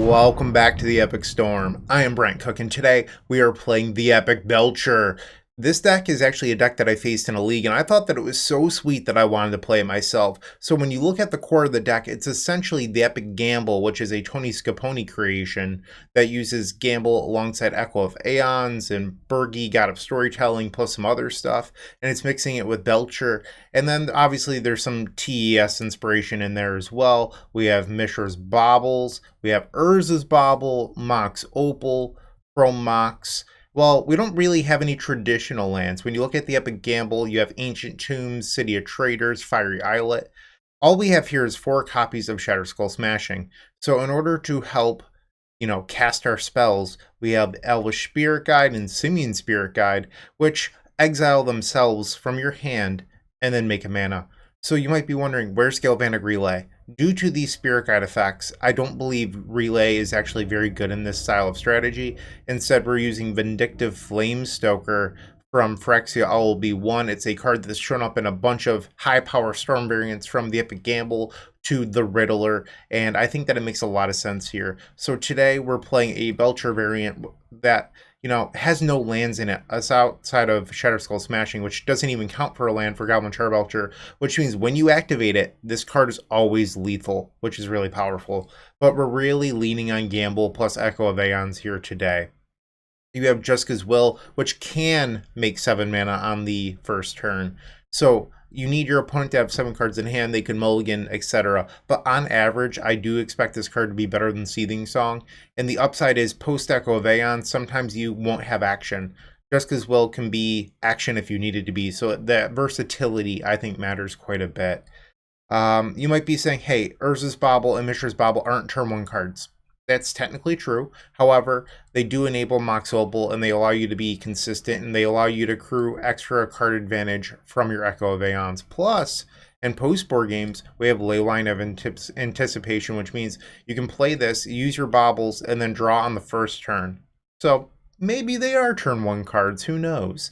Welcome back to the Epic Storm. I am Bryant Cook, and today we are playing the EPIC Belcher. This deck is actually a deck that I faced in a league, and I thought that it was so sweet that I wanted to play it myself. So when you look at the core of the deck, it's essentially the Epic Gamble, which is a Tony Scapone creation that uses Gamble alongside Echo of Eons and Bergie, God of Storytelling, plus some other stuff, and it's mixing it with Belcher. And then obviously there's some TES inspiration in there as well. We have Mishra's Baubles, we have Urza's Bauble, Mox Opal, Chrome Mox. Well, we don't really have any traditional lands. When you look at the Epic Gamble, you have Ancient Tombs, City of Traders, Fiery Islet. All we have here is 4 copies of Shatterskull Smashing. So in order to help, cast our spells, we have Elvish Spirit Guide and Simian Spirit Guide, which exile themselves from your hand and then make a mana. So you might be wondering, where's Galvanic Relay? Due to these Spirit Guide effects, I don't believe Relay is actually very good in this style of strategy. Instead, we're using Vindictive Flamestoker from Phyrexia LLB1. It's a card that's shown up in a bunch of high-power Storm variants from the Epic Gamble to the Riddler, and I think that it makes a lot of sense here. So today, we're playing a Belcher variant that has no lands in it outside of Shatterskull Smashing, which doesn't even count for a land for Goblin Charbelcher, which means when you activate it, this card is always lethal, which is really powerful. But we're really leaning on Gamble plus Echo of Eons here today. You have Jessica's Will, which can make 7 mana on the first turn. So you need your opponent to have 7 cards in hand, they can mulligan, etc. But on average, I do expect this card to be better than Seething Song. And the upside is post Echo of Aeon, sometimes you won't have action. Jessica's Will can be action if you need it to be. So that versatility, I think, matters quite a bit. You might be saying, hey, Urza's Bauble and Mishra's Bauble aren't turn 1 cards. That's technically true. However, they do enable Mox Opal, and they allow you to be consistent, and they allow you to accrue extra card advantage from your Echo of Aeons. Plus, in post-board games, we have Leyline of Anticipation, which means you can play this, use your Baubles, and then draw on the first turn. So maybe they are turn 1 cards, who knows?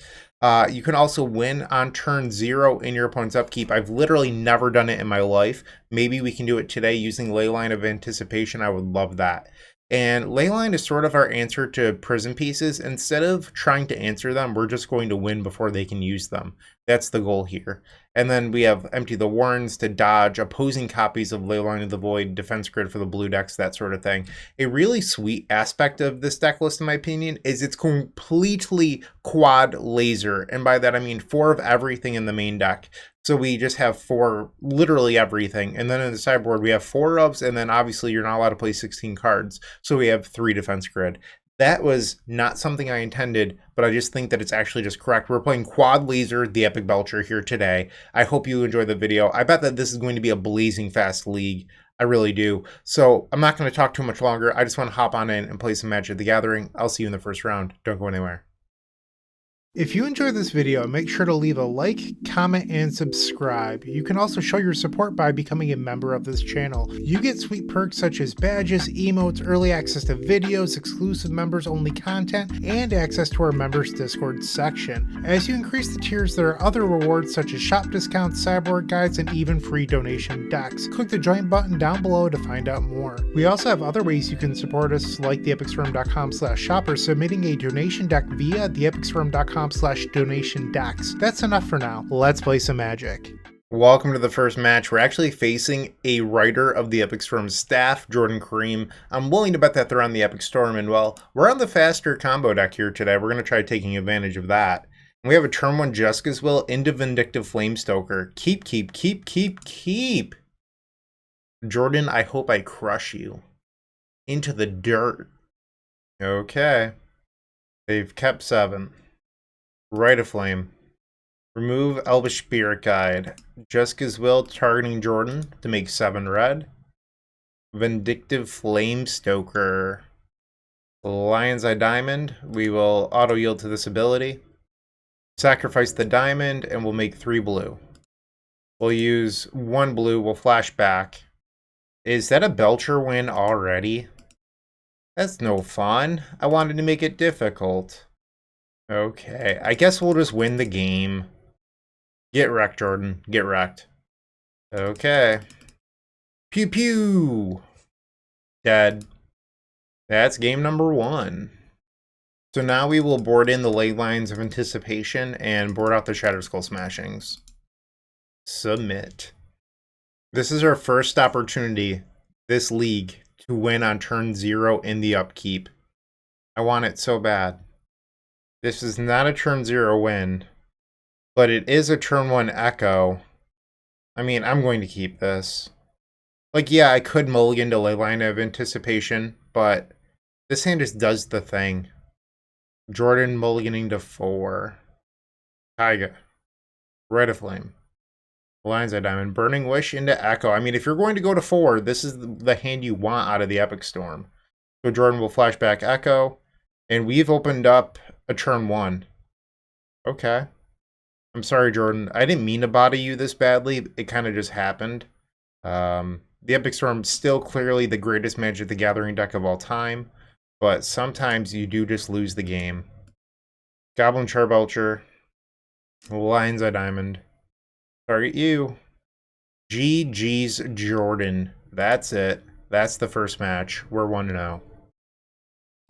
You can also win on turn 0 in your opponent's upkeep. I've literally never done it in my life. Maybe we can do it today using Leyline of Anticipation. I would love that. And Leyline is sort of our answer to prison pieces. Instead of trying to answer them, we're just going to win before they can use them. That's the goal here. And then we have Empty the Warrens to dodge opposing copies of Leyline of the Void, Defense Grid for the blue decks, that sort of thing. A really sweet aspect of this deck list, in my opinion, is it's completely quad laser. And by that, I mean 4 of everything in the main deck. So we just have 4, literally everything. And then in the sideboard, we have 4 ofs, and then obviously you're not allowed to play 16 cards. So we have 3 Defense Grid. That was not something I intended, but I just think that it's actually just correct. We're playing Quad Laser, the Epic Belcher here today. I hope you enjoy the video. I bet that this is going to be a blazing fast league. I really do. So I'm not going to talk too much longer. I just want to hop on in and play some Magic the Gathering. I'll see you in the first round. Don't go anywhere. If you enjoyed this video, make sure to leave a like, comment, and subscribe. You can also show your support by becoming a member of this channel. You get sweet perks such as badges, emotes, early access to videos, exclusive members-only content, and access to our members Discord section. As you increase the tiers, there are other rewards such as shop discounts, sideboard guides, and even free donation decks. Click the join button down below to find out more. We also have other ways you can support us, like theepicstorm.com/shop or submitting a donation deck via theepicstorm.com/donation decks. That's enough for now. Let's play some Magic. Welcome to the first match. We're actually facing a writer of the Epic Storm staff, Jordan Kareem. I'm willing to bet that they're on the Epic Storm, and well, we're on the faster combo deck here today. We're going to try taking advantage of that. And we have a turn 1 Jessica's Will into Vindictive Flamestoker. Keep. Jordan, I hope I crush you. Into the dirt. Okay. They've kept 7. Rite of Flame. Remove Elvish Spirit Guide. Jessica's Will targeting Jordan to make 7 red. Vindictive Flamestoker. Lion's Eye Diamond. We will auto yield to this ability. Sacrifice the diamond and we'll make 3 blue. We'll use 1 blue. We'll flash back. Is that a Belcher win already? That's no fun. I wanted to make it difficult. Okay, I guess we'll just win the game. Get wrecked, Jordan. Get wrecked. Okay. Pew pew. Dead. That's game number 1. So now we will board in the Leylines of Anticipation and board out the Shatterskull Smashings. Submit. This is our first opportunity this league to win on turn 0 in the upkeep. I want it so bad. This is not a turn 0 win, but it is a turn 1 Echo. I mean, I'm going to keep this. Like, yeah, I could mulligan to Leyline of Anticipation, but this hand just does the thing. Jordan mulliganing to 4. Taiga. Red of Flame. Lion's Eye Diamond. Burning Wish into Echo. I mean, if you're going to go to 4, this is the hand you want out of the Epic Storm. So Jordan will flashback Echo. And we've opened up a turn 1. Okay. I'm sorry, Jordan. I didn't mean to body you this badly. It kind of just happened. The Epic Storm still clearly the greatest Magic the Gathering deck of all time. But sometimes you do just lose the game. Goblin Charbelcher. Lion's Eye Diamond. Target you. GG's Jordan. That's it. That's the first match. We're 1-0.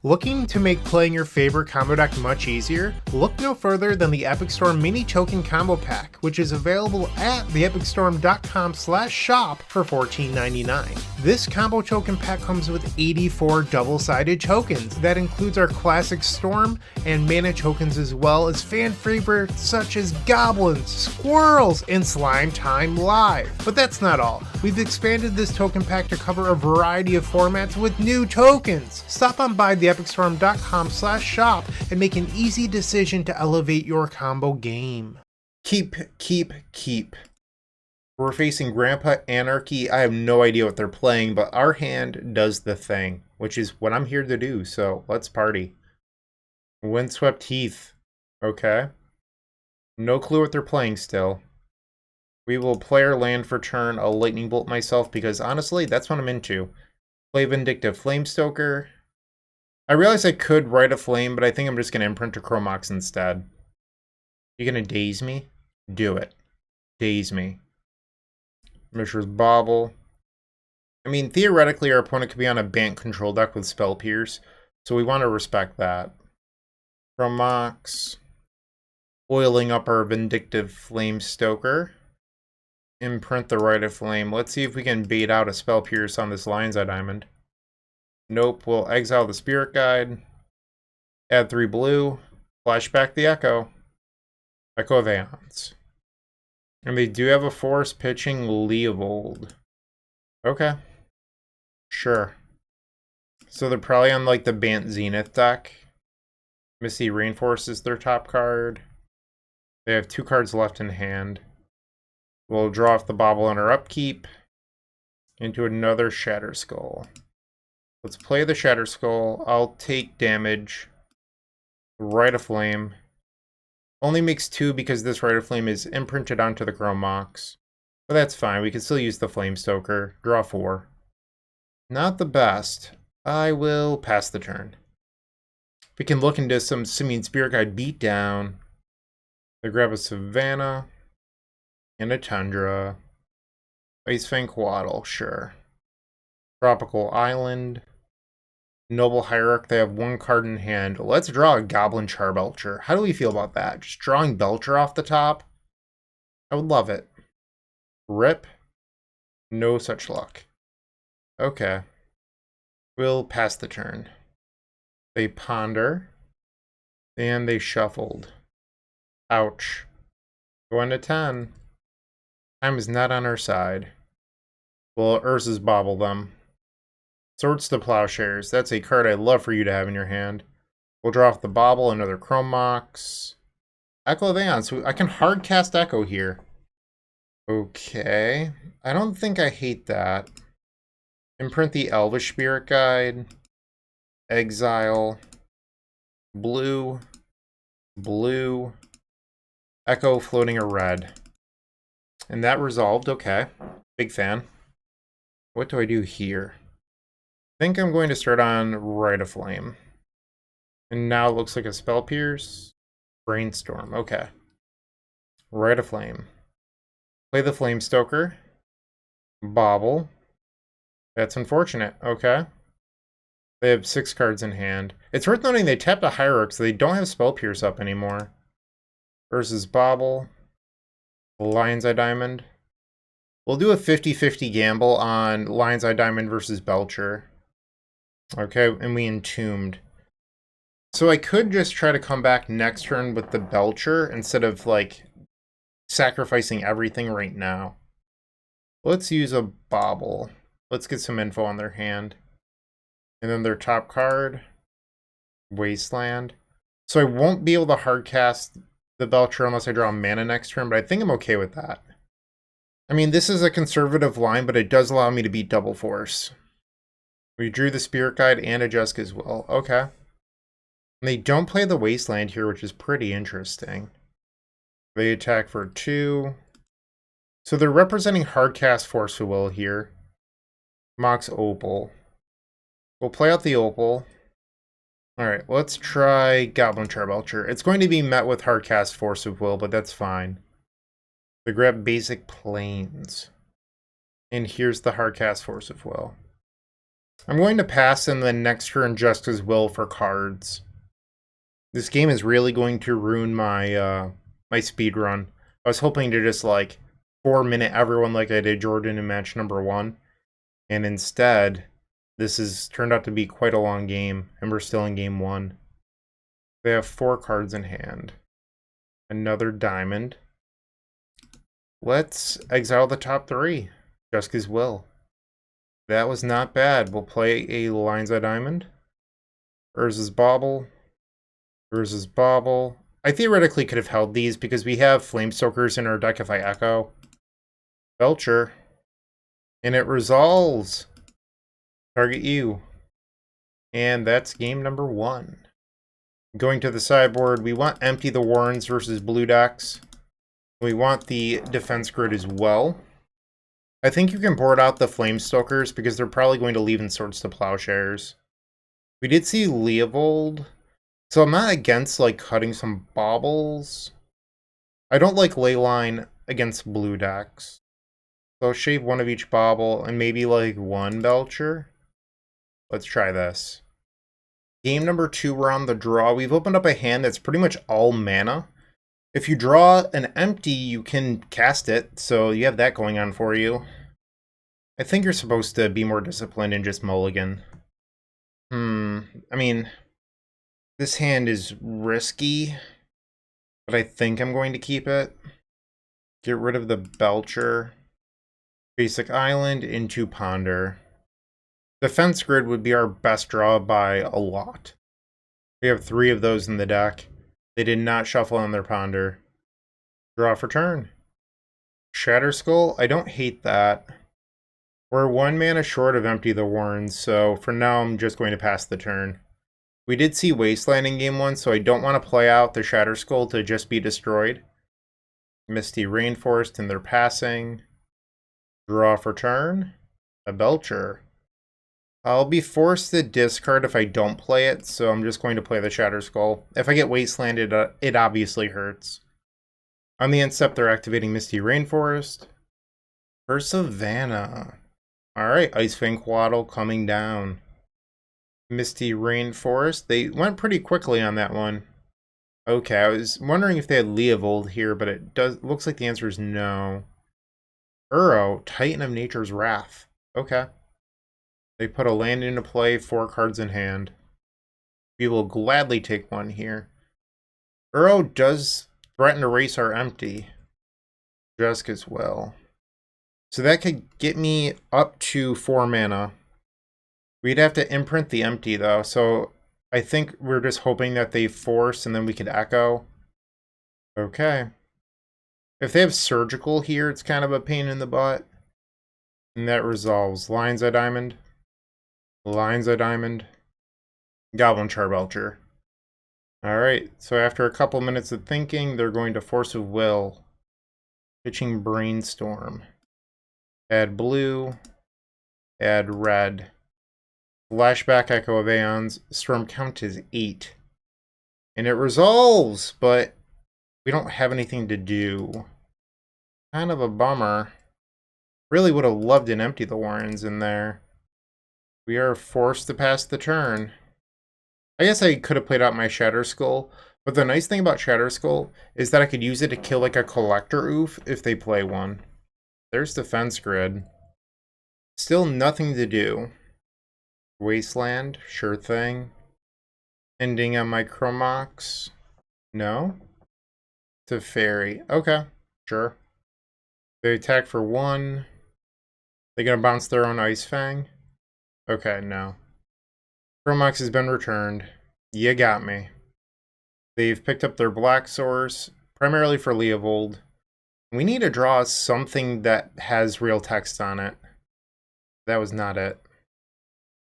Looking to make playing your favorite combo deck much easier? Look no further than the Epic Storm Mini Token Combo Pack, which is available at theepicstorm.com/shop for $14.99. This combo token pack comes with 84 double-sided tokens. That includes our classic Storm and mana tokens, as well as fan favorites such as Goblins, Squirrels, and Slime Time Live. But that's not all. We've expanded this token pack to cover a variety of formats with new tokens. Stop on by theepicstorm.com/shop and make an easy decision to elevate your combo game. Keep. We're facing Grandpa Anarchy. I have no idea what they're playing, but our hand does the thing, which is what I'm here to do, so let's party. Windswept Heath. Okay. No clue what they're playing still. We will play our land for turn. I'll Lightning Bolt myself because, honestly, that's what I'm into. Play Vindictive Flamestoker. I realize I could write a flame, but I think I'm just going to imprint a Chromox instead. You going to daze me? Do it. Daze me. Mishra's Bauble. I mean, theoretically, our opponent could be on a Bant control deck with Spell Pierce, so we want to respect that. Chromox. Oiling up our Vindictive Flamestoker. Imprint the Rite of Flame. Let's see if we can bait out a Spell Pierce on this Lion's Eye Diamond. Nope, we'll exile the Spirit Guide. Add 3 blue. Flashback the Echo. Echo of Eons. And they do have a forest pitching Leovold. Okay. Sure. So they're probably on like the Bant Zenith deck. Misty Rainforest is their top card. They have 2 cards left in hand. We'll draw off the Bauble on our upkeep into another Shatterskull. Let's play the Shatterskull. I'll take damage. Rite of Flame. Only makes 2 because this Rite of Flame is imprinted onto the Chromox. But that's fine. We can still use the Flamestoker. Draw 4. Not the best. I will pass the turn. We can look into some Simian Spirit Guide beatdown. They grab a Savannah. And a Tundra. Ice Fang Quaddle, sure. Tropical Island. Noble Hierarch, they have 1 card in hand. Let's draw a Goblin Charbelcher. How do we feel about that? Just drawing Belcher off the top? I would love it. Rip. No such luck. Okay. We'll pass the turn. They ponder. And they shuffled. Ouch. Going to 10. Time is not on our side. Well, Urza's Bauble them. Swords to Plowshares. That's a card I'd love for you to have in your hand. We'll draw off the Bauble, another Chromox. Echo of Eons. So I can hard cast Echo here. Okay. I don't think I hate that. Imprint the Elvish Spirit Guide. Exile. Blue. Blue. Echo floating a red. And that resolved, okay. Big fan. What do I do here? I think I'm going to start on Rite of Flame. And now it looks like a Spell Pierce. Brainstorm, okay. Rite of Flame. Play the Flamestoker. Bauble. That's unfortunate, okay. They have 6 cards in hand. It's worth noting they tapped a Hierarch, so they don't have Spell Pierce up anymore. Versus Bobble. Lion's Eye Diamond. We'll do a 50-50 gamble on Lion's Eye Diamond versus Belcher. Okay, and we Entombed. So I could just try to come back next turn with the Belcher instead of, like, sacrificing everything right now. Let's use a Bobble. Let's get some info on their hand. And then their top card, Wasteland. So I won't be able to hardcast the Belcher unless I draw a mana next turn, but I think I'm okay with that. I mean, this is a conservative line, but it does allow me to beat Double Force. We drew the Spirit Guide and a Jessica's Will. Okay. And they don't play the Wasteland here, which is pretty interesting. They attack for 2. So they're representing hardcast Force of Will here. Mox Opal. We'll play out the Opal. Alright, let's try Goblin Charbelcher. It's going to be met with hardcast Force of Will, but that's fine. They grab basic Plains. And here's the hardcast Force of Will. I'm going to pass and then next turn Jessica's Will for cards. This game is really going to ruin my my speed run. I was hoping to just like 4-minute everyone like I did Jordan in match number 1. And instead, this has turned out to be quite a long game, and we're still in game 1. They have 4 cards in hand. Another diamond. Let's exile the top 3. Jessica's Will. That was not bad. We'll play a Lion's Eye Diamond. Urza's Bauble. Urza's Bauble. I theoretically could have held these because we have Flamestokers in our deck if I Echo. Belcher. And it resolves. Target you. And that's game number 1. Going to the sideboard, we want Empty the Warrens versus blue decks. We want the defense grid as well. I think you can board out the Flamestokers because they're probably going to leave in Swords to Plowshares. We did see Leovold, so I'm not against like cutting some baubles. I don't like Leyline against blue decks. So I'll shave 1 of each bauble and maybe like 1 Belcher. Let's try this. Game number 2, we're on the draw. We've opened up a hand that's pretty much all mana. If you draw an empty, you can cast it, so you have that going on for you. I think you're supposed to be more disciplined and just mulligan. I mean, this hand is risky, but I think I'm going to keep it. Get rid of the Belcher. Basic Island into Ponder. Defense Grid would be our best draw by a lot. We have 3 of those in the deck. They did not shuffle on their Ponder. Draw for turn. Shatter Skull, I don't hate that. We're 1 mana short of Empty the Warrens, so for now I'm just going to pass the turn. We did see Wasteland in game 1, so I don't want to play out the Shatter Skull to just be destroyed. Misty Rainforest and they're passing. Draw for turn. A Belcher. I'll be forced to discard if I don't play it, so I'm just going to play the Shatter Skull. If I get Wastelanded, it obviously hurts. On the incept, they're activating Misty Rainforest. For Savannah. Alright, Icefang Quaddle coming down. Misty Rainforest. They went pretty quickly on that one. Okay, I was wondering if they had Leovold here, but it looks like the answer is no. Uro, Titan of Nature's Wrath. Okay. They put a land into play, 4 cards in hand. We will gladly take 1 here. Uro does threaten to erase our empty. Jessica's Will. So that could get me up to 4 mana. We'd have to imprint the empty though, so I think we're just hoping that they force and then we could echo. Okay. If they have Surgical here, it's kind of a pain in the butt. And that resolves. Lion's Eye Diamond. Lion's Eye Diamond. Goblin Charbelcher. Alright, so after a couple minutes of thinking, they're going to Force of Will. Pitching Brainstorm. Add blue. Add red. Flashback Echo of Eons. Storm count is 8. And it resolves, but we don't have anything to do. Kind of a bummer. Really would have loved an Empty the Warrens in there. We are forced to pass the turn. I guess I could have played out my Shatter Skull, but the nice thing about Shatter Skull is that I could use it to kill like a Collector Oof if they play one. There's Defense Grid. Still nothing to do. Wasteland, sure thing. Ending on my Chromox. No? To Fairy. Okay, sure. They attack for 1. They gonna bounce their own Ice Fang? Okay, no. Chromox has been returned. You got me. They've picked up their black source, primarily for Leovold. We need to draw something that has real text on it. That was not it.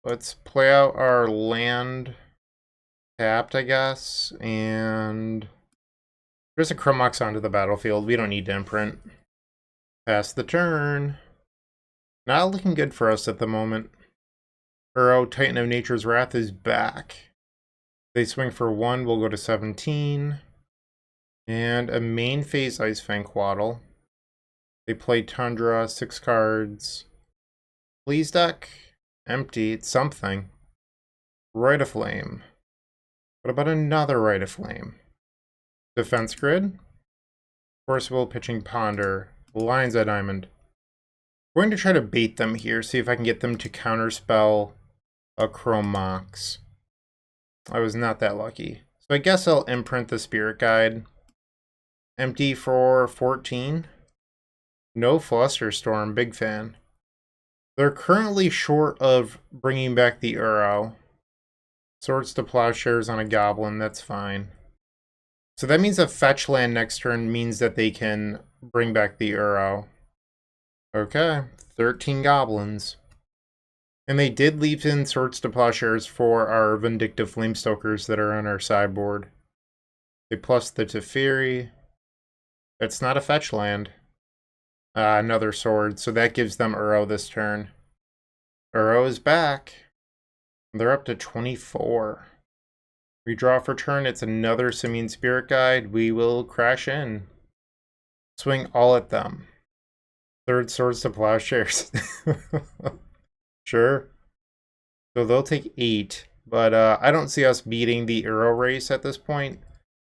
Let's play out our land tapped, I guess, and there's a Chromox onto the battlefield. We don't need to imprint. Pass the turn. Not looking good for us at the moment. Uro, Titan of Nature's Wrath, is back. They swing for 1, we'll go to 17. And a main phase Ice Fang Quaddle. They play Tundra, 6 cards. Please deck. Empty, it's something. Rite of Flame. What about another Rite of Flame? Defense Grid. Forcible Pitching Ponder. Lines at Diamond. I'm going to try to bait them here, see if I can get them to counterspell a Chromox. I was not that lucky. So I guess I'll imprint the Spirit Guide. Empty for 14. No Flusterstorm, big fan. They're currently short of bringing back the Uro. Swords to Plowshares on a Goblin, that's fine. So that means a fetch land next turn means that they can bring back the Uro. Okay, 13 Goblins. And they did leave in Swords to Plowshares for our Vindictive Flamestokers that are on our sideboard. They plus the Teferi. It's not a fetch land. Another sword, so that gives them Uro this turn. Uro is back. They're up to 24. We draw for turn, it's another Simian Spirit Guide. We will crash in. Swing all at them. Third Swords to Plowshares. Sure. So they'll take 8. But I don't see us beating the Uro race at this point.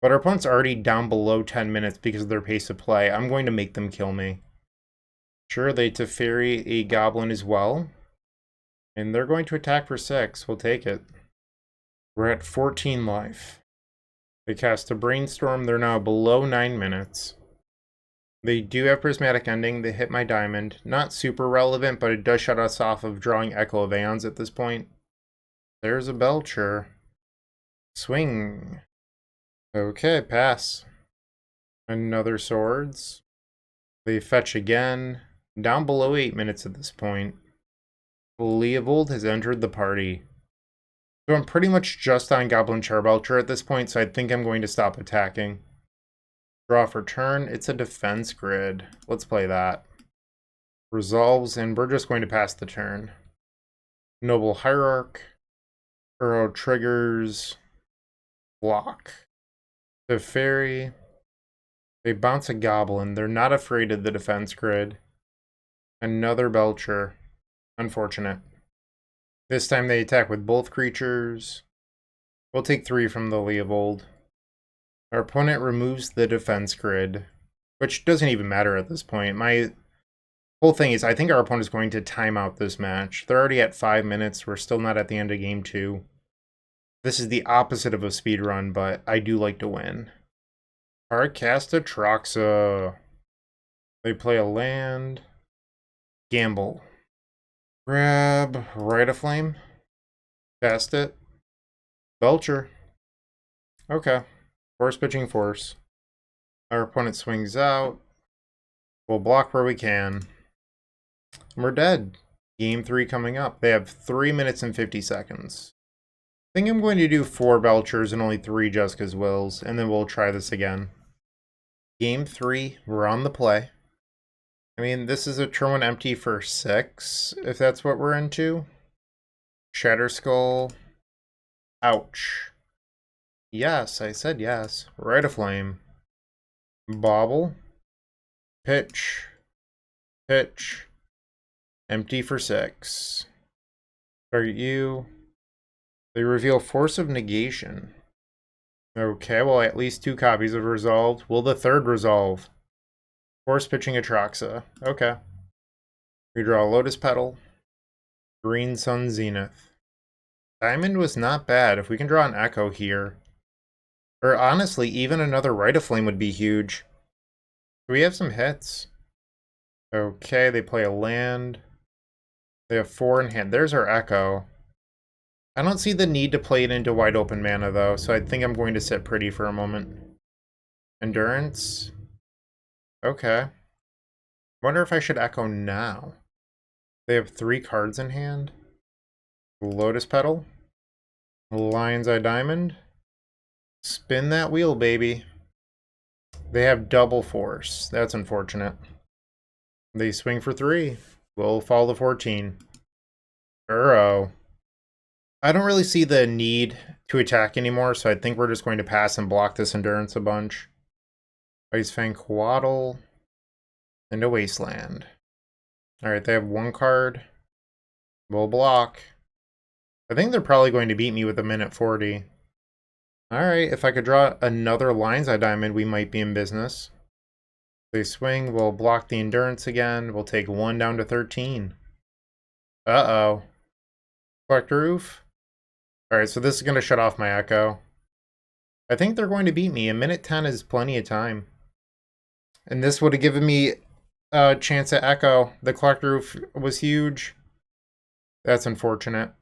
But our opponent's already down below 10 minutes because of their pace of play. I'm going to make them kill me. Sure, they Teferi a Goblin as well. And they're going to attack for 6. We'll take it. We're at 14 life. They cast a Brainstorm. They're now below 9 minutes. They do have Prismatic Ending. They hit my diamond. Not super relevant, but it does shut us off of drawing Echo of Eons at this point. There's a Belcher. Swing. Okay, pass. Another Swords. They fetch again. Down below 8 minutes at this point. Leovold has entered the party. So I'm pretty much just on Goblin Charbelcher at this point, so I think I'm going to stop attacking. Draw for turn. It's a defense grid. Let's play that. Resolves, and we're just going to pass the turn. Noble Hierarch. Uro triggers. Block. Teferi. They bounce a Goblin. They're not afraid of the defense grid. Another Belcher. Unfortunate. This time they attack with both creatures. We'll take 3 from the Leovold. Our opponent removes the defense grid, which doesn't even matter at this point. My whole thing is I think our opponent is going to time out this match. They're already at 5 minutes. We're still not at the end of game 2. This is the opposite of a speed run, but I do like to win. Hard cast a Troxa. They play a land. Gamble. Grab Rite of Flame. Cast it. Belcher. Okay. Force pitching force. Our opponent swings out. We'll block where we can. And we're dead. Game 3 coming up. They have 3 minutes and 50 seconds. I think I'm going to do 4 Belchers and only 3 Jessica's Wills, and then we'll try this again. Game 3, we're on the play. I mean, this is a turn 1 empty for 6, if that's what we're into. Shatter Skull. Ouch. Yes, I said yes. Rite of Flame. Bobble. Pitch. Pitch. Empty for 6. Target you. They reveal Force of Negation. Okay, well, at least 2 copies have resolved. Will the third resolve? Force pitching Atraxa. Okay. We draw Lotus Petal. Green Sun Zenith. Diamond was not bad. If we can draw an Echo here. Or honestly, even another Rite of Flame would be huge. We have some hits. Okay, they play a land. They have 4 in hand. There's our Echo. I don't see the need to play it into wide open mana though, so I think I'm going to sit pretty for a moment. Endurance. Okay. Wonder if I should Echo now. They have 3 cards in hand. Lotus Petal. Lion's Eye Diamond. Spin that wheel, baby. They have double force. That's unfortunate. They swing for 3. We'll follow the 14. Burrow. I don't really see the need to attack anymore, so I think we're just going to pass and block this Endurance a bunch. Ice Fang Quaddle. And a Wasteland. Alright, they have 1 card. We'll block. I think they're probably going to beat me with a minute 40. Alright, if I could draw another Lion's Eye Diamond, we might be in business. They swing, we'll block the Endurance again. We'll take 1 down to 13. Uh-oh. Collector Roof. Alright, so this is going to shut off my Echo. I think they're going to beat me. A minute 10 is plenty of time. And this would have given me a chance at Echo. The Collector Roof was huge. That's unfortunate.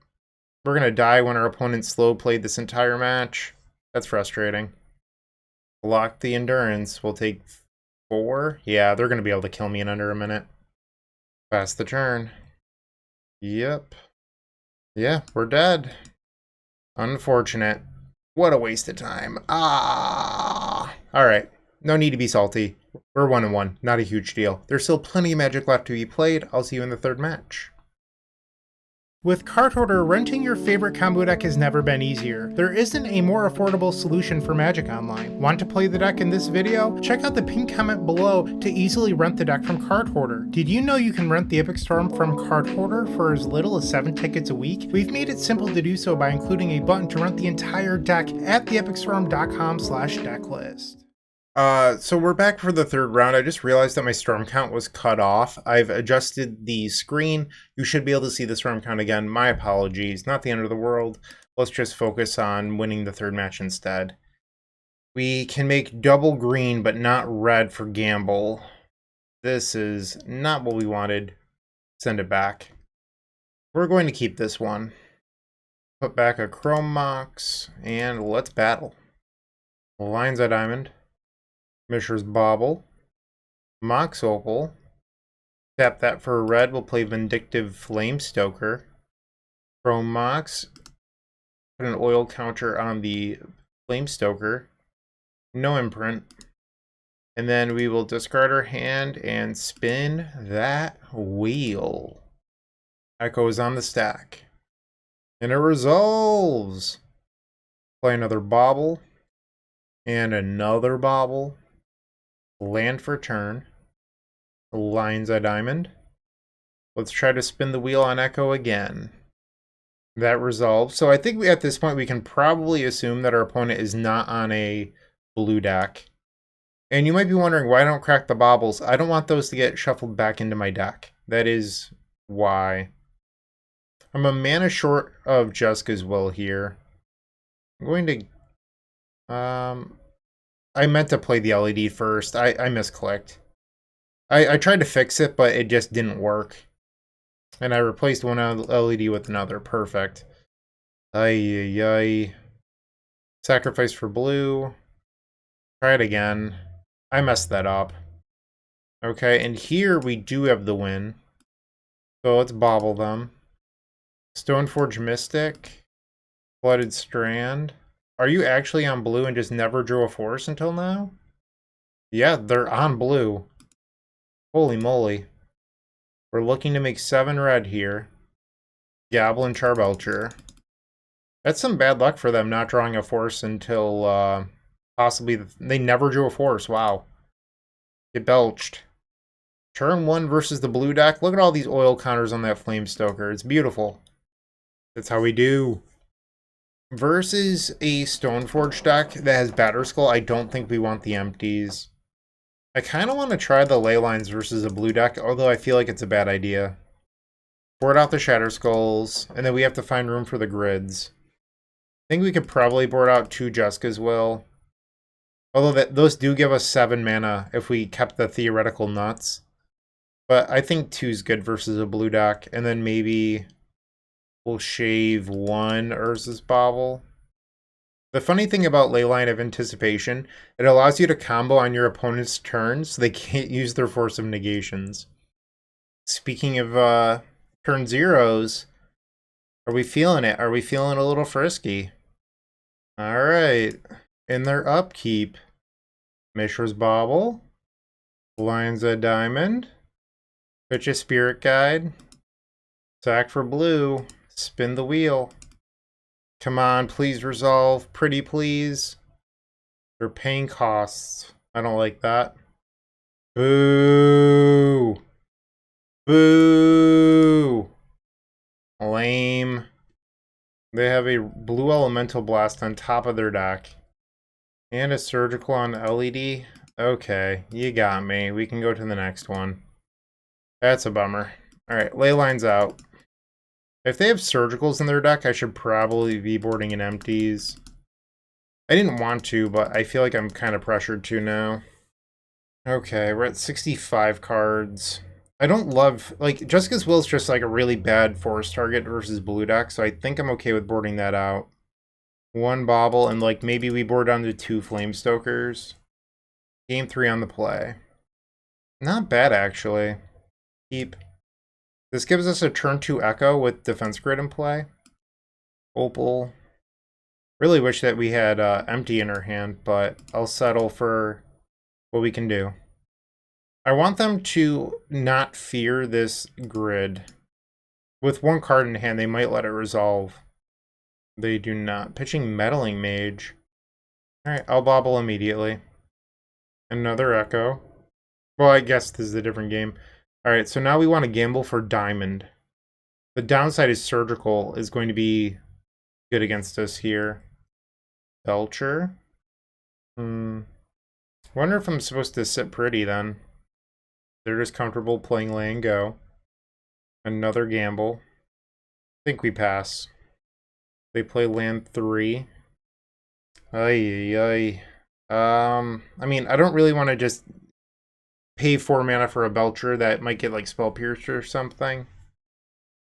We're going to die when our opponent slow played this entire match. That's frustrating. Block the Endurance. We'll take 4. Yeah, they're going to be able to kill me in under a minute. Pass the turn. Yep. Yeah, we're dead. Unfortunate. What a waste of time. Ah! Alright. No need to be salty. We're 1-1. Not a huge deal. There's still plenty of Magic left to be played. I'll see you in the third match. With Card Hoarder, renting your favorite combo deck has never been easier. There isn't a more affordable solution for Magic Online. Want to play the deck in this video? Check out the pinned comment below to easily rent the deck from Card Hoarder. Did you know you can rent the Epic Storm from Card Hoarder for as little as 7 tickets a week? We've made it simple to do so by including a button to rent the entire deck at theepicstorm.com/decklist. So we're back for the third round. I just realized that my storm count was cut off. I've adjusted the screen. You should be able to see the storm count again. My apologies. Not the end of the world. Let's just focus on winning the third match instead. We can make double green, but not red for gamble. This is not what we wanted. Send it back. We're going to keep this one. Put back a Chrome Mox, and let's battle. Lion's Eye Diamond. Mishra's Bauble, Mox Opal, tap that for a red, we'll play Vindictive Flamestoker, Chrome Mox, put an oil counter on the Flamestoker, no imprint, and then we will discard our hand and spin that wheel. Echo is on the stack, and it resolves. Play another Bauble, and another Bauble. Land for turn. Lion's Eye Diamond. Let's try to spin the wheel on Echo again. That resolves. So I think at this point we can probably assume that our opponent is not on a blue deck. And you might be wondering why I don't crack the baubles. I don't want those to get shuffled back into my deck. That is why. I'm a mana short of Jessica's Will here. I'm going to... I meant to play the LED first. I misclicked. I tried to fix it, but it just didn't work. And I replaced one LED with another. Perfect. Ay, ay, ay. Sacrifice for blue. Try it again. I messed that up. Okay, and here we do have the win. So let's bobble them. Stoneforge Mystic. Flooded Strand. Are you actually on blue and just never drew a force until now? Yeah, they're on blue. Holy moly. We're looking to make 7 red here. Goblin Charbelcher. That's some bad luck for them not drawing a force until possibly... They never drew a force. Wow. It belched. Turn 1 versus the blue deck. Look at all these oil counters on that Flamestoker. It's beautiful. That's how we do. Versus a Stoneforge deck that has Batterskull, I don't think we want the empties. I kind of want to try the ley lines versus a blue deck, although I feel like it's a bad idea. Board out the Shatter Skulls, and then we have to find room for the grids. I think we could probably board out 2 Jessica's Will. Although those do give us 7 mana if we kept the theoretical nuts. But I think 2's good versus a blue deck, and then maybe we'll shave 1 Urza's Bauble. The funny thing about Leyline of Anticipation, it allows you to combo on your opponent's turn so they can't use their Force of Negations. Speaking of turn zeros, are we feeling it? Are we feeling a little frisky? Alright. In their upkeep, Mishra's Bauble, Lion's a Diamond, Pitch a Spirit Guide, sack for blue, spin the wheel. Come on, please resolve. Pretty please. They're paying costs. I don't like that. Boo! Boo! Lame. They have a blue elemental blast on top of their deck. And a surgical on LED. Okay, you got me. We can go to the next one. That's a bummer. Alright, ley lines out. If they have surgicals in their deck, I should probably be boarding in empties. I didn't want to, but I feel like I'm kind of pressured to now. Okay, we're at 65 cards. I don't love, like, Jessica's Will is just like a really bad force target versus blue deck, so I think I'm okay with boarding that out. 1 Bauble, and like maybe we board down to 2 Flamestokers. Game 3 on the play. Not bad, actually. Keep. This gives us a turn 2 Echo with Defense Grid in play. Opal. Really wish that we had empty in our hand, but I'll settle for what we can do. I want them to not fear this grid. With 1 card in hand, they might let it resolve. They do not. Pitching Meddling Mage. Alright, I'll bobble immediately. Another Echo. Well, I guess this is a different game. Alright, so now we want to gamble for Diamond. The downside is Surgical is going to be good against us here. Belcher. Wonder if I'm supposed to sit pretty then. They're just comfortable playing lay and go. Another gamble. I think we pass. They play land 3. Ay. I mean, I don't really want to just pay 4 mana for a Belcher that might get like Spell Piercer or something. I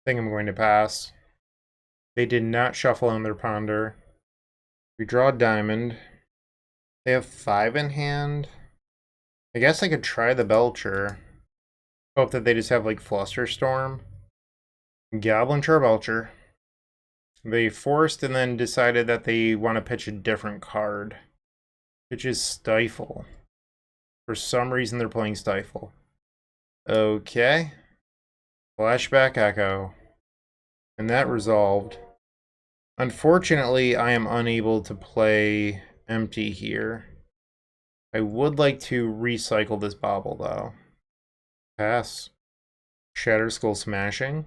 think I'm going to pass. They did not shuffle on their Ponder. We draw a Diamond. They have 5 in hand. I guess I could try the Belcher. Hope that they just have like Flusterstorm. Goblin Charbelcher. They forced and then decided that they want to pitch a different card. Which is Stifle. For some reason they're playing Stifle. Okay. Flashback Echo. And that resolved. Unfortunately, I am unable to play empty here. I would like to recycle this Bauble though. Pass. Shatterskull Smashing.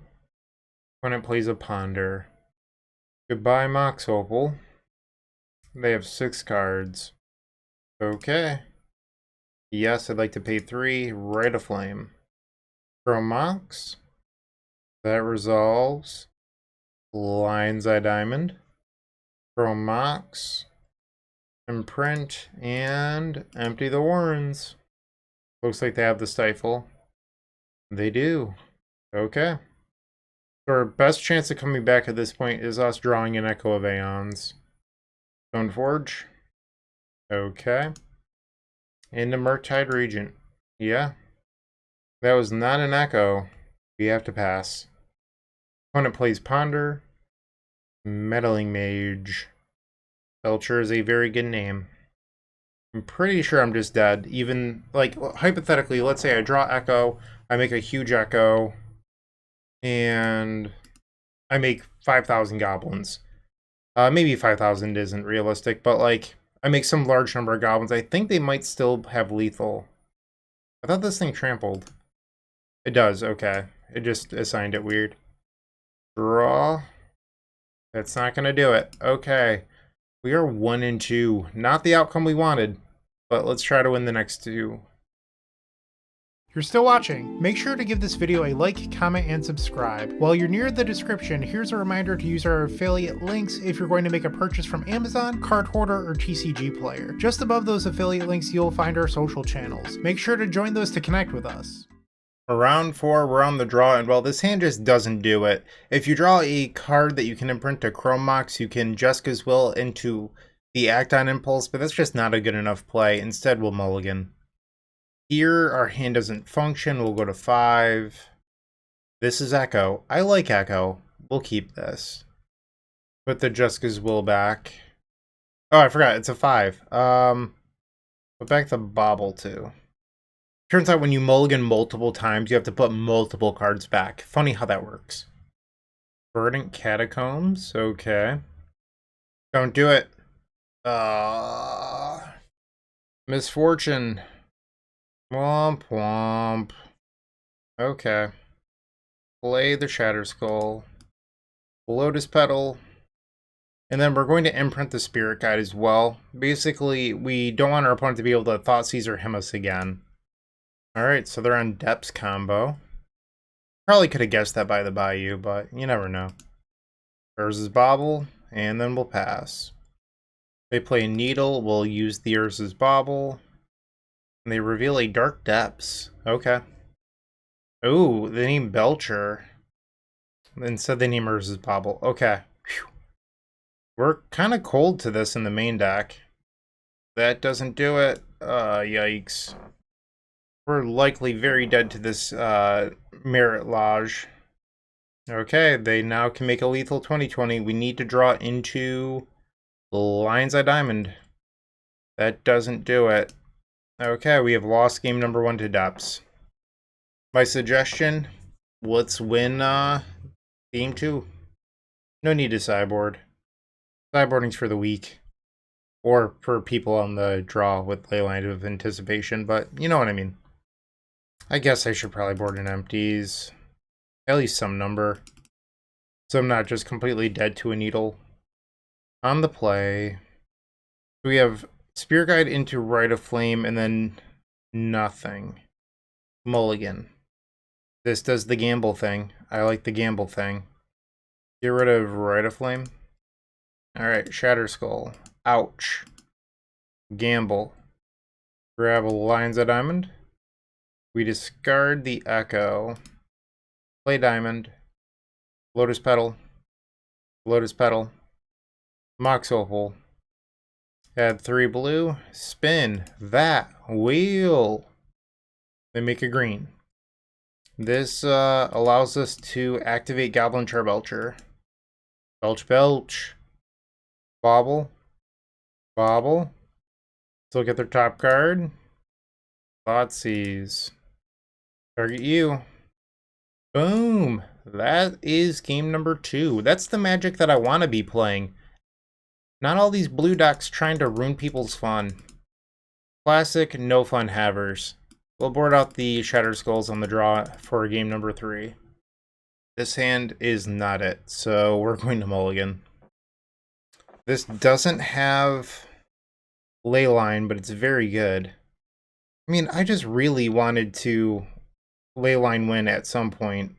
Opponent plays a Ponder. Goodbye, Mox Opal. They have 6 cards. Okay. Yes, I'd like to pay 3. Right a Flame. Throw Mox. That resolves. Lion's Eye Diamond. Throw Mox. Imprint. And empty the Warrens. Looks like they have the Stifle. They do. Okay. So our best chance of coming back at this point is us drawing an Echo of Eons. Stoneforge. Okay. Into Murktide Regent. Yeah. That was not an Echo. We have to pass. Opponent plays Ponder. Meddling Mage. Belcher is a very good name. I'm pretty sure I'm just dead. Even, like, hypothetically, let's say I draw Echo, I make a huge Echo, and I make 5,000 goblins. Maybe 5,000 isn't realistic, but, like, I make some large number of goblins. I think they might still have lethal. I thought this thing trampled. It does, okay. It just assigned it weird. Draw. That's not going to do it. Okay. We are 1 and 2. Not the outcome we wanted, but let's try to win the next 2. If you're still watching, make sure to give this video a like, comment, and subscribe. While you're near the description, here's a reminder to use our affiliate links if you're going to make a purchase from Amazon, Card Hoarder, or TCG Player. Just above those affiliate links, you'll find our social channels. Make sure to join those to connect with us. Round 4, we're on the draw, and well, this hand just doesn't do it. If you draw a card that you can imprint to Chrome Mox, you can Jeska's Will into the Act on Impulse, but that's just not a good enough play. Instead, we'll mulligan. Here, our hand doesn't function. We'll go to 5. This is Echo. I like Echo. We'll keep this. Put the Jeska's Will back. Oh, I forgot. It's a 5. Put back the Bauble, too. Turns out when you mulligan multiple times, you have to put multiple cards back. Funny how that works. Verdant Catacombs. Okay. Don't do it. Misfortune. Womp womp. Okay. Play the Shatter Skull. Lotus Petal. And then we're going to imprint the Spirit Guide as well. Basically, we don't want our opponent to be able to Thoughtseize or Him us again. Alright, so they're on Depths combo. Probably could have guessed that by the Bayou, but you never know. Urza's Bauble, and then we'll pass. They play Needle, we'll use the Urza's Bauble. And they reveal a Dark Depths. Okay. Ooh, they name Belcher. Instead they name Urza's Bauble. Okay. Whew. We're kind of cold to this in the main deck. That doesn't do it. Yikes. We're likely very dead to this Merit Lodge. Okay, they now can make a lethal 20/20. We need to draw into Lion's Eye Diamond. That doesn't do it. Okay, we have lost game number 1 to Depths. My suggestion, let's win game 2. No need to sideboard. Sideboarding's for the weak. Or for people on the draw with Leyline of Anticipation, but you know what I mean. I guess I should probably board in empties. At least some number. So I'm not just completely dead to a needle. On the play, we have Spirit Guide into Rite of Flame and then nothing. Mulligan. This does the gamble thing. I like the gamble thing. Get rid of Rite of Flame. Alright, Shatter Skull. Ouch. Gamble. Grab a Lion's Eye Diamond. We discard the Echo. Play Diamond. Lotus Petal. Lotus Petal. Mox Opal. Add 3 blue. Spin that wheel. They make a green. This allows us to activate Goblin Charbelcher. Belch, belch. Bauble. Bauble. Let's look at their top card. Thoughtseize. Target you. Boom. That is game number 2. That's the Magic that I want to be playing. Not all these blue decks trying to ruin people's fun. Classic, no fun havers. We'll board out the Shatter Skulls on the draw for game number 3. This hand is not it, so we're going to mulligan. This doesn't have Leyline, but it's very good. I mean, I just really wanted to Leyline win at some point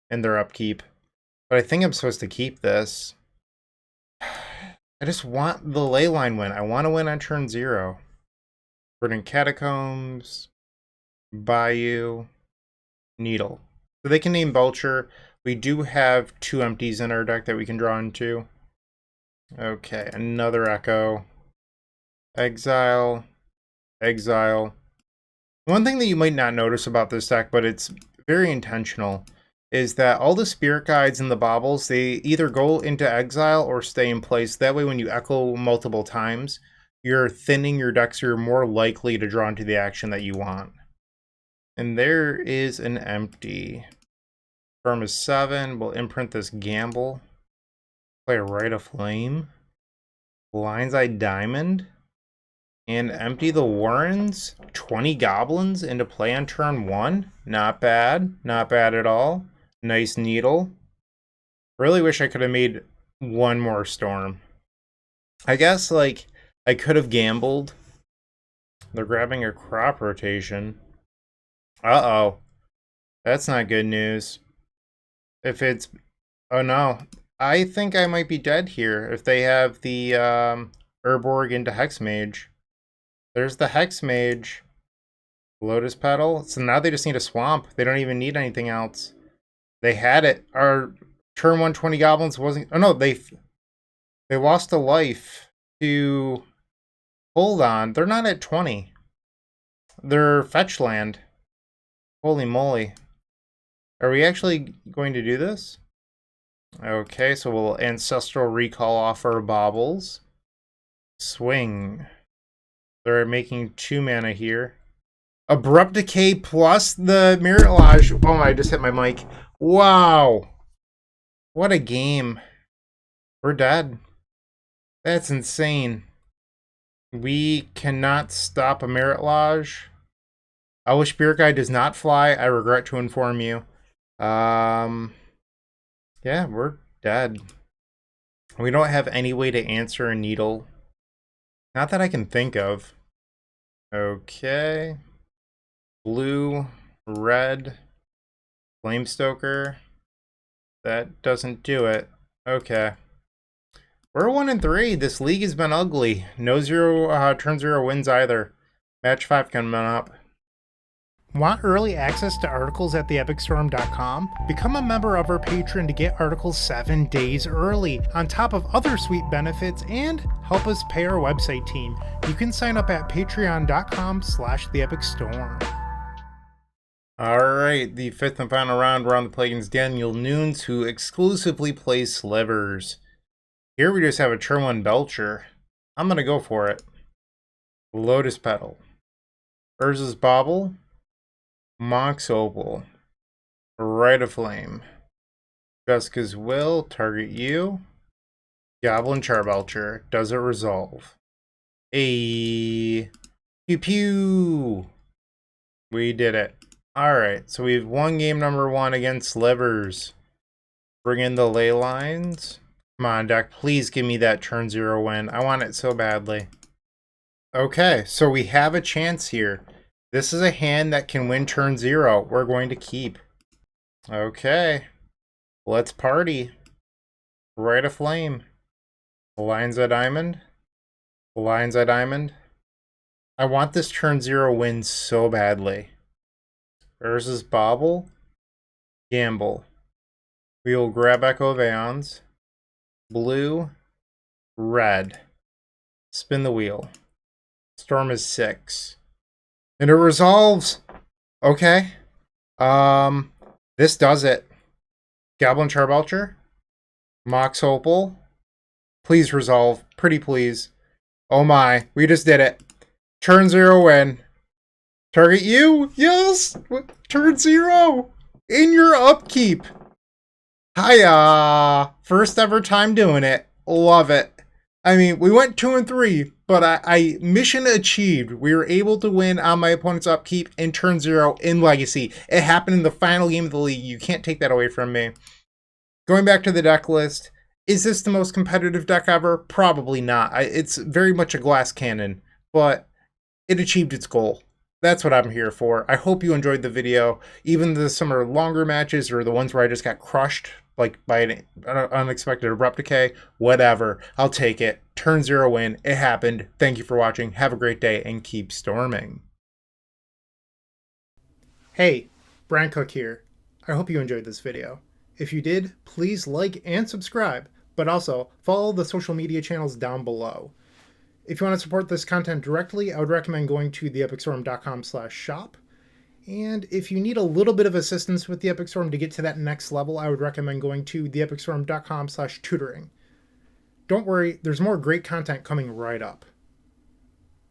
in their upkeep. But I think I'm supposed to keep this. I just want the Leyline win. I want to win on turn 0. Verdant Catacombs, Bayou, Needle. So they can name Belcher. We do have 2 empties in our deck that we can draw into. Okay, another Echo. Exile. Exile. One thing that you might not notice about this deck, but it's very intentional, is that all the Spirit Guides and the Baubles, they either go into exile or stay in place. That way when you echo multiple times, you're thinning your deck so you're more likely to draw into the action that you want. And there is an empty. Firm is 7. We'll imprint this Gamble. Play a Rite of Flame. Lion's Eye Diamond. And empty the Warrens. 20 Goblins into play on turn 1. Not bad. Not bad at all. Nice Needle. Really wish I could have made one more storm. I guess, like, I could have gambled. They're grabbing a crop rotation. Uh-oh. That's not good news. If it's... Oh, no. I think I might be dead here if they have the Urborg into Hexmage. There's the Hexmage. Lotus Petal. So now they just need a swamp. They don't even need anything else. They had it. Our turn 120 goblins wasn't... Oh, no. They lost a life to... Hold on. They're not at 20. They're fetch land. Holy moly. Are we actually going to do this? Okay, so we'll Ancestral Recall off our baubles. Swing. They're making 2 mana here. Abrupt Decay plus the Mirage. Oh, I just hit my mic. Wow. What a game. We're dead. That's insane. We cannot stop a Merit Lodge. Owlish Spirit Guide does not fly. I regret to inform you. Yeah, we're dead. We don't have any way to answer a needle. Not that I can think of. Okay. Blue, red, Flamestoker. That doesn't do it. Okay. We're 1-3. This league has been ugly. No turn 0 wins either. Match 5 coming up. Want early access to articles at theepicstorm.com? Become a member of our Patreon to get articles 7 days early, on top of other sweet benefits, and help us pay our website team. You can sign up at patreon.com/theepicstorm. Alright, the 5th and final round, we're on the play against Daniel Nunes, who exclusively plays Slivers. Here we just have a turn 1 Belcher. I'm gonna go for it. Lotus Petal. Urza's Bauble. Monk's Opal. Rite of Flame. Jessica's Will. Target you. Goblin Charbelcher. Does it resolve? Pew pew. We did it. Alright, so we've won game number 1 against Slivers. Bring in the ley lines. Come on, deck. Please give me that turn 0 win. I want it so badly. Okay, so we have a chance here. This is a hand that can win turn 0. We're going to keep. Okay. Let's party. Rite of Flame. Lines of Diamond. Lines of Diamond. I want this turn 0 win so badly. Urza's Bauble. Gamble. We will grab Echo of Eons. Blue. Red. Spin the wheel. Storm is 6. And it resolves. Okay. This does it. Goblin Charbelcher. Mox Opal. Please resolve. Pretty please. Oh my. We just did it. Turn 0 win. Target you. Yes. Turn 0. In your upkeep. Hiya. First ever time doing it. Love it. I mean, we went 2-3, but I mission achieved. We were able to win on my opponent's upkeep in turn 0 in Legacy. It happened in the final game of the league. You can't take that away from me. Going back to the deck list, is this the most competitive deck ever? Probably not. It's very much a glass cannon, but it achieved its goal. That's what I'm here for. I hope you enjoyed the video. Even the some are longer matches or the ones where I just got crushed like by an unexpected abrupt decay, whatever. I'll take it. Turn 0 win. It happened. Thank you for watching. Have a great day and keep storming. Hey, Bryant Cook here. I hope you enjoyed this video. If you did, please like and subscribe, but also follow the social media channels down below. If you want to support this content directly, I would recommend going to theepicstorm.com/shop. And if you need a little bit of assistance with the Epic Storm to get to that next level, I would recommend going to theepicstorm.com/tutoring. Don't worry, there's more great content coming right up.